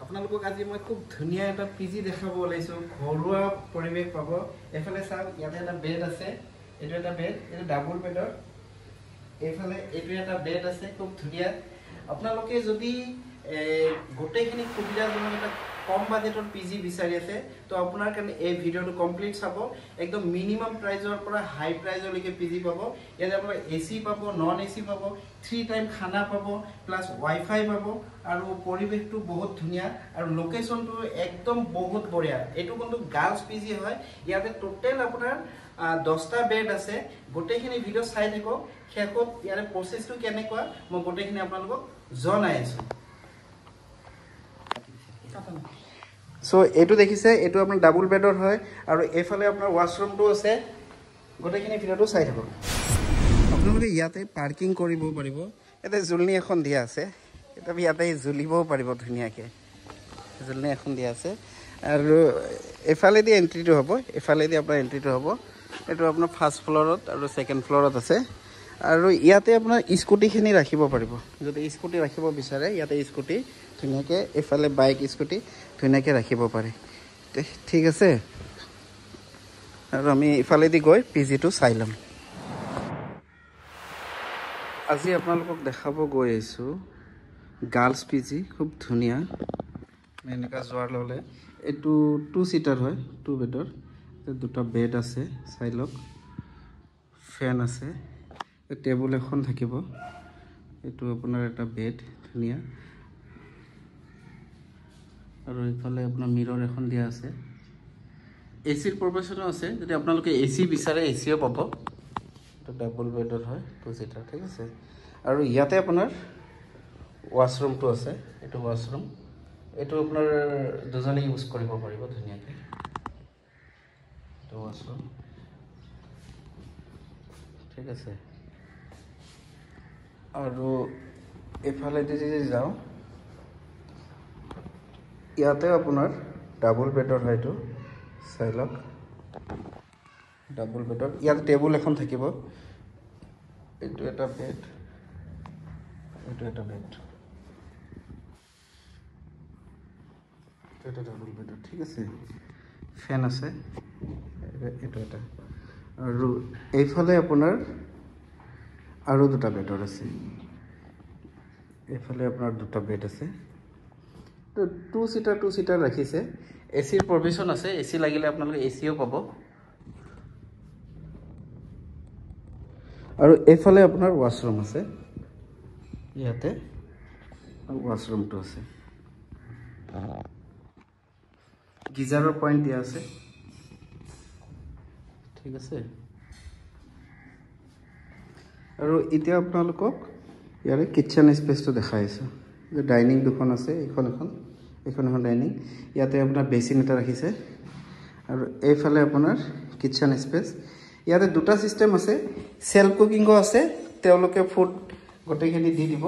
আপোনালোকক আজি মই খুব ধুনীয়া এটা পিজি দেখাব ওলাইছো ঘৰুৱা পৰিৱেশ পাব এফালে চাওক ইয়াতে এটা বেড আছে এটো এটা বেড এটা ডাবল বেডৰ এফালে এটো এটা বেড আছে খুব ধুনীয়া আপোনালোকে যদি গোটেইখিনি সুবিধাজনক এটা কম বাজেটৰ পিজি বিচাৰি আছে তো আপোনাৰ কাৰণে এই ভিডিওটো কমপ্লিট চাব একদম মিনিমাম প্ৰাইজৰ পৰা হাই প্ৰাইজলৈকে পিজি পাব ইয়াত আপোনাৰ এসি পাব নন এসি পাব 3 টাইম খানা পাব প্লাস ওয়াইফাই পাব আৰু পৰিৱেশটো বহুত ধুনীয়া আৰু লোকেশনটো একদম বহুত বঢ়িয়া এটো কিন্তু গাৰ্লছ পিজি হয় ইয়াতে টোটাল আপোনাৰ 10টা বেড আছে গোটেইখিনি ভিডিও চাই থাকক শেষত ইয়াৰ প্ৰসেসটো কেনেকুৱা মই গোটেইখিনি আপোনালোকক জনাই আছো সো এটো দেখিছে এটো আপোনাৰ ডাবল বেডৰ হয় আৰু এফালে আপোনাৰ ওয়াশৰুমটো আছে গোটেইখিনি ভিডিওটো চাই থাকক আপোনালোকে ইয়াতে পাৰ্কিং কৰিব পাৰিব এতে জুলনি এখন দিয়া আছে এটা ইয়াতে জুলিবও পাৰিব ধুনীয়াকে জুলনি এখন দিয়া আছে আৰু এফালে দি এন্ট্ৰিটো হ'ব এফালে দি আপোনাৰ এন্ট্ৰিটো হ'ব এটো আপোনাৰ ফাৰ্স্ট ফ্লোৰত আৰু সেকেন্ড ফ্লোৰত আছে আৰু ইয়াতে আপোনাৰ স্কুটিখিনি ৰাখিব পাৰিব যদি স্কুটি ৰাখিব বিচাৰে ইয়াতে স্কুটি ধুনীয়াকে এফালে বাইক স্কুটি ধুনীয়াকে ৰাখিব পাৰে ঠিক আছে আৰু আমি এফালে দি গৈ পিজিটো চাই লম আজি আপোনালোকক দেখাব গৈ আছো গাৰ্লছ পিজি খুব ধুনীয়া এনেকা জোৱাৰ ললে এটো 2 সিটাৰ হয় 2 বেডৰ দুটা বেড আছে চাই লওক ফেন আছে টেবুল এখন থাকিব এটো আপোনাৰ এটা বেড ধুনীয়া আৰু ইফালে আপোনাৰ মিৰৰ এখন দিয়া আছে এসিৰ প্ৰপোজিশন আছে যদি আপোনালোকে এসি বিচাৰে এসিও পাব এটা ডাবল বেডৰ হয় 2 সিটাৰ ঠিক আছে আৰু ইয়াতে আপোনাৰ ওয়াশৰুমটো আছে এটো ওয়াশৰুম এটো আপোনাৰ দুজনে ইউজ কৰিব পাৰিব ধুনীয়াকে এটো ওয়াশৰুম ঠিক আছে আৰু এফালে যদি যাও ইয়াতে আপোনাৰ ডাবল বেডৰ হয়তো চাইলক ডাবল বেডৰ ইয়াতে টেবুল এখন থাকিব এটো এটা বেড এটো এটা বেড এটা ডাবল বেডৰ ঠিক আছে ফেন আছে এটো এটা আৰু এইফালে আপোনাৰ আৰু দুটা বেডৰ আছে এইফালে আপোনাৰ দুটা বেড আছে তো 2 সিটাৰ ৰাখিছে এসিৰ প্ৰভিশন আছে এসি লাগিলে আপোনালোকে এসিও পাব আৰু এফালে আপোনাৰ ওয়াশৰুম আছে ইয়াতে ওয়াশৰুমটো আছে গিজাৰৰ পইণ্ট দিয়া আছে ঠিক আছে আৰু এতিয়া আপোনালোকক ইয়াৰে কিচেন স্পেচটো দেখাইছো যে ডাইনিং দুখন আছে এখন ডাইনিং ইয়াতে আপোনাৰ বেসিন এটা ৰাখিছে আৰু এইফালে আপোনাৰ কিচেন স্পেচ ইয়াতে দুটা সিস্টেম আছে সেলফ কুকিংও আছে তেওঁলোকে ফুড গোটেইখিনি দি দিব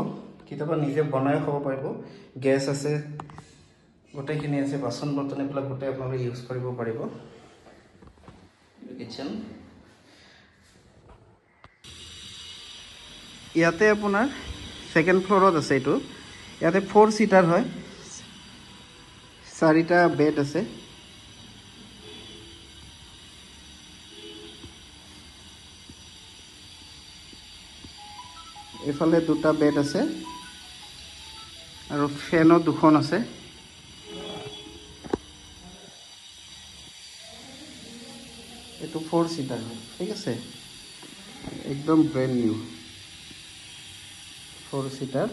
কিতাবা নিজে বনাই খাব পাৰিব গ্যাস আছে গোটেইখিনি আছে বাসন বৰ্তন এফালে গোটেই আপোনালোকে ইউজ কৰিব পাৰিব কিচেন ইয়াতে আপোনাৰ সেকেন্ড ফ্লোৰত আছে এটো ইয়াতে 4 সিটাৰ হয় 4টা বেড আছে এফালে দুটা বেড আছে আৰু ফেনো দুখন আছে এটো 4 সিটাৰ হয় ঠিক আছে একদম ব্ৰ্যান্ড নিউ 4 সিটাৰ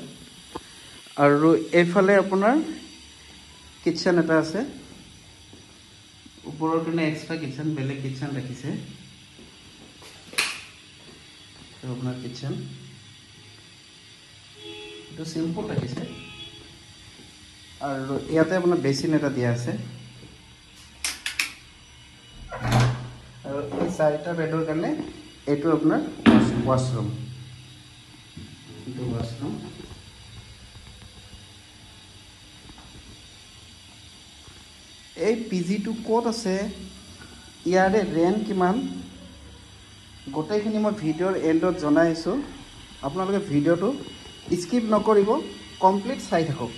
আৰু এফালে আপোনাৰ কিচেন এটা আছে ওপৰৰ পিনে এক্সট্ৰা কিচেন বেলেগ কিচেন ৰাখিছে তো আপোনাৰ কিচেন এটা সিম্পল ৰাখিছে আৰু ইয়াতে আপোনাৰ বেসিন এটা দিয়া আছে আৰু এই 4টা বেডৰ কাৰণে এটো আপোনাৰ ওয়াশৰুম এটো ওয়াশৰুম এই পিজিটো কোড আছে ইয়াৰে ৰেন্ট কিমান গোটেইখিনি মই ভিডিওৰ এন্ডত জনাইছো আপোনালোকে ভিডিওটো স্কিপ নকৰিব কমপ্লিট চাই থাকক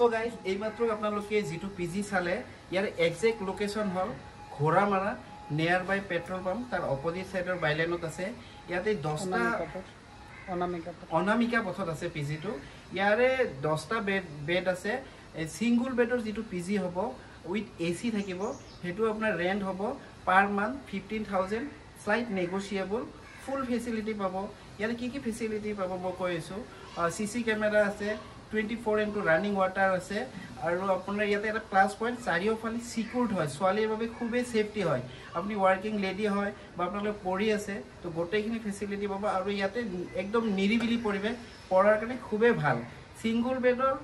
সো গাইজ এইমাত্ৰ আপোনালোকে যিটো পিজি চালে ইয়াৰ এক্সেক্ট লোকেশ্যন হ'ল ঘোঁৰামাৰা নিয়াৰ বাই পেট্ৰল পাম্প তাৰ অপজিট চাইডৰ বাইলেনত আছে ইয়াতে 10টা অনামিকা পথত আছে পিজিটো ইয়াৰে 10টা বেড আছে সিঙ্গল বেডৰ যিটো পিজি হ'ব উইথ এসি থাকিব হেতু আপোনাৰ ৰেন্ট হ'ব পাৰ মান্থ 15000 স্লাইট নেগোশিয়েবল ফুল ফেসিলিটি পাব ইয়াৰে কি ফেসিলিটি পাব মই কৈ আছো সিসি ক্যামেৰা আছে 24x ৰানিং ওয়াটাৰ আছে আৰু আপোনাৰ ইয়াতে এটা প্লাস পইণ্ট চাৰিওফালে সিকিউৰড হয় ছোৱালীৰ বাবে খুবেই সেফটি হয় আপুনি ওয়াৰ্কিং লেডি হয় বা আপোনালোক পঢ়ি আছে তো গোটেইখিনি ফেসিলিটি পাব আৰু ইয়াতে একদম নিৰিবিলি পৰিৱেশ পঢ়াৰ কাৰণে খুবেই ভাল সিঙ্গল বেডৰ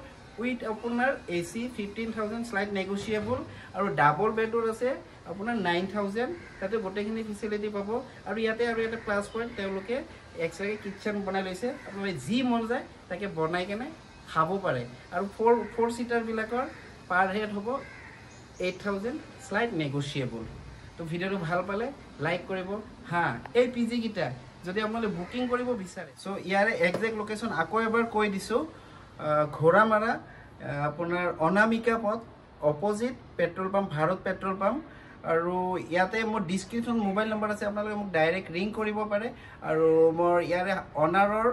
উইথ আপোনাৰ এসি 15000 স্লাইট নেগোশিয়েবল আৰু ডাবল বেডৰ আছে আপোনাৰ 9000 তাতে গোটেইখিনি ফেসিলিটি পাব আৰু ইয়াতে আৰু এটা প্লাস পইণ্ট তেওঁলোকে এক্সট্ৰা কিচেন বনাই লৈছে আপোনালোকে যি মন যায় তাকে বনাই কেনে খাব পাৰে আৰু 4 সিটাৰ বিলাকৰ পাৰ হেড হ'ব 8000 স্লাইট নেগোশিয়েবল তো ভিডিওটো ভাল পালে লাইক কৰিব হ্যাঁ এই পিজি গিটা যদি আপোনালোকে বুকিং কৰিব বিচাৰে সো ইয়াৰে এক্সাক্ট লোকেশ্যন আকৌ এবাৰ কৈ দিছো ঘোঁৰামাৰা আপোনাৰ অনামিকা পথ opposite petrol pump Bharat petrol pump আৰু ইয়াতে মোৰ ডেসক্ৰিপশন মোবাইল নম্বৰ আছে আপোনালোকে মোক ডাইৰেক্ট ৰিং কৰিব পাৰে আৰু মোৰ ইয়াৰে অনাৰৰ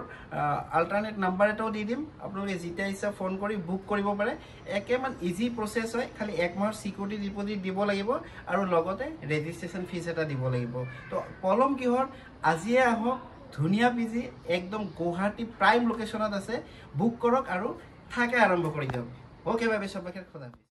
আল্টাৰনেট নাম্বাৰ এটাও দি দিম আপোনালোকে যেতিয়া ইচ্ছা ফোন কৰি বুক কৰিব পাৰে একেমান ইজি প্ৰসেস হয় খালি এক মাহৰ সিকিউৰিটি ডিপোজিট দিব লাগিব আৰু লগতে ৰেজিষ্ট্ৰেচন ফিজ এটা দিব লাগিব তো পলম কিহৰ আজিয়ে আহক ধুনিয়া পিজি একদম গুৱাহাটী প্ৰাইম লোকেশনত আছে বুক কৰক আৰু থাকা আৰম্ভ কৰি দিয়ক ওকে বাবে সবাইকে খোদা